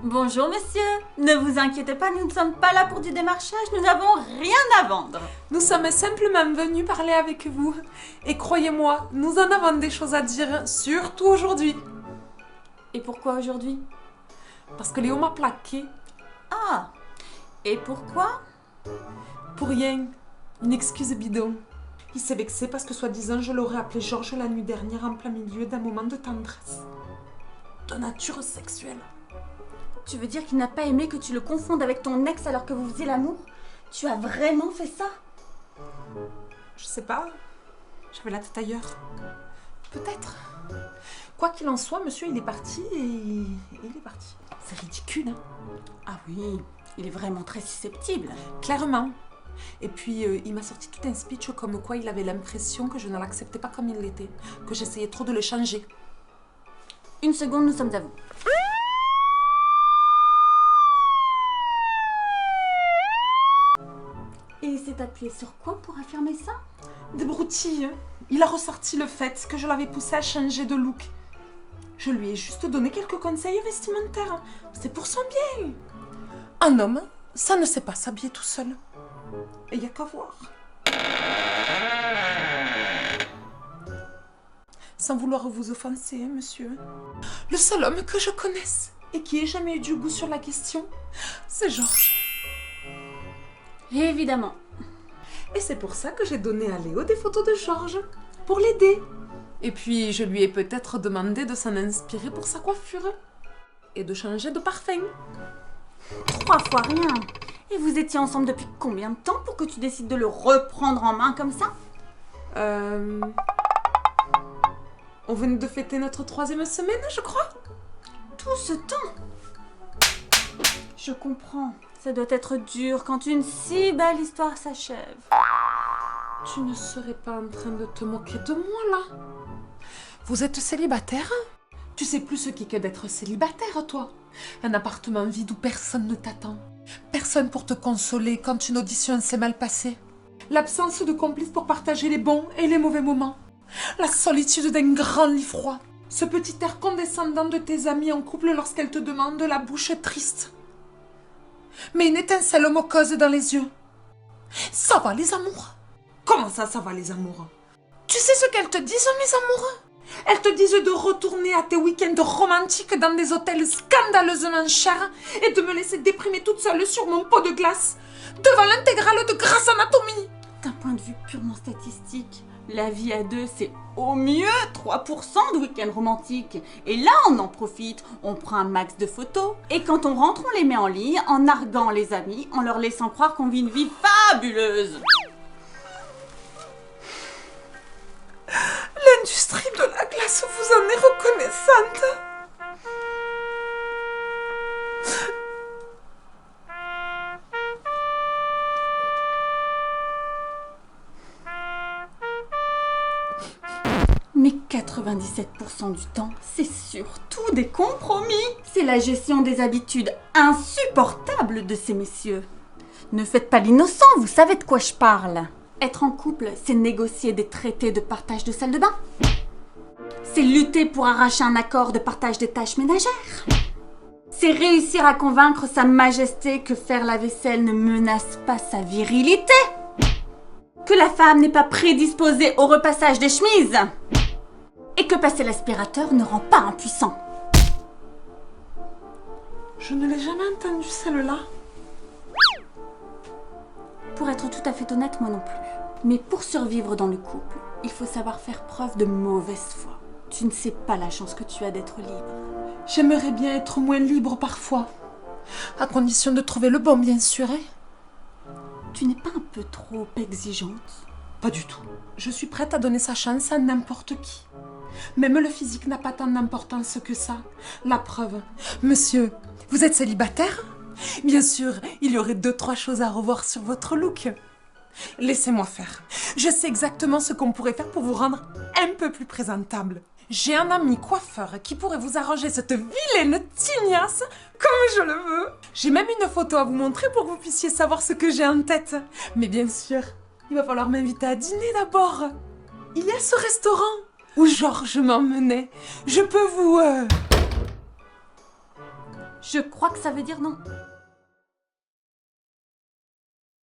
Bonjour monsieur, ne vous inquiétez pas, nous ne sommes pas là pour du démarchage, nous n'avons rien à vendre. Nous sommes simplement venus parler avec vous. Et croyez-moi, nous en avons des choses à dire, surtout aujourd'hui. Et pourquoi aujourd'hui? Parce que Léo m'a plaqué. Ah, et pourquoi? Pour rien. Une excuse bidon. Il s'est vexé parce que soi-disant je l'aurais appelé Georges la nuit dernière en plein milieu d'un moment de tendresse. De nature sexuelle. Tu veux dire qu'il n'a pas aimé que tu le confondes avec ton ex alors que vous faisiez l'amour? Tu as vraiment fait ça? Je sais pas. J'avais la tête ailleurs. Peut-être. Quoi qu'il en soit, monsieur, il est parti et il est parti. C'est ridicule, hein? Ah oui, il est vraiment très susceptible. Clairement. Et puis, il m'a sorti tout un speech comme quoi il avait l'impression que je ne l'acceptais pas comme il l'était. Que j'essayais trop de le changer. Une seconde, nous sommes à vous. Et il s'est appuyé sur quoi pour affirmer ça? Des broutilles. Il a ressorti le fait que je l'avais poussé à changer de look. Je lui ai juste donné quelques conseils vestimentaires. C'est pour son bien. Un homme, ça ne sait pas s'habiller tout seul. Et il n'y a qu'à voir. Sans vouloir vous offenser, monsieur. Le seul homme que je connaisse et qui ait jamais eu du goût sur la question, c'est Georges. Évidemment. Et c'est pour ça que j'ai donné à Léo des photos de Georges, pour l'aider. Et puis, je lui ai peut-être demandé de s'en inspirer pour sa coiffure. Et de changer de parfum. 3 fois rien. Et vous étiez ensemble depuis combien de temps pour que tu décides de le reprendre en main comme ça? On venait de fêter notre 3e semaine, je crois. Tout ce temps? Je comprends. Ça doit être dur quand une si belle histoire s'achève. Tu ne serais pas en train de te moquer de moi, là? Vous êtes célibataire? Tu sais plus ce qu'est que d'être célibataire, toi. Un appartement vide où personne ne t'attend. Personne pour te consoler quand une audition s'est mal passée. L'absence de complice pour partager les bons et les mauvais moments. La solitude d'un grand lit froid. Ce petit air condescendant de tes amis en couple lorsqu'elles te demandent la bouche triste. Mais une étincelle moqueuse dans les yeux. Ça va, les amours? Comment ça va, les amours? Tu sais ce qu'elles te disent, mes amours? Elles te disent de retourner à tes week-ends romantiques dans des hôtels scandaleusement chers et de me laisser déprimer toute seule sur mon pot de glace devant l'intégrale de Grey's Anatomy. D'un point de vue purement statistique, la vie à deux, c'est au mieux 3% de week-end romantique. Et là, on en profite, on prend un max de photos. Et quand on rentre, on les met en ligne en narguant les amis, en leur laissant croire qu'on vit une vie fabuleuse. L'industrie de la glace vous en est reconnaissante. Mais 97% du temps, c'est surtout des compromis. C'est la gestion des habitudes insupportables de ces messieurs. Ne faites pas l'innocent, vous savez de quoi je parle. Être en couple, c'est négocier des traités de partage de salle de bain. C'est lutter pour arracher un accord de partage des tâches ménagères. C'est réussir à convaincre Sa Majesté que faire la vaisselle ne menace pas sa virilité. Que la femme n'est pas prédisposée au repassage des chemises. Et que passer l'aspirateur ne rend pas impuissant. Je ne l'ai jamais entendu celle-là. Pour être tout à fait honnête, moi non plus. Mais pour survivre dans le couple, il faut savoir faire preuve de mauvaise foi. Tu ne sais pas la chance que tu as d'être libre. J'aimerais bien être moins libre parfois. À condition de trouver le bon, bien sûr. Tu n'es pas un peu trop exigeante? Pas du tout. Je suis prête à donner sa chance à n'importe qui. Même le physique n'a pas tant d'importance que ça. La preuve. Monsieur, vous êtes célibataire? Bien sûr, il y aurait 2-3 choses à revoir sur votre look. Laissez-moi faire. Je sais exactement ce qu'on pourrait faire pour vous rendre un peu plus présentable. J'ai un ami coiffeur qui pourrait vous arranger cette vilaine tignasse comme je le veux. J'ai même une photo à vous montrer pour que vous puissiez savoir ce que j'ai en tête. Mais bien sûr, il va falloir m'inviter à dîner d'abord. Il y a ce restaurant où Georges m'emmenait. Je peux vous... Je crois que ça veut dire non.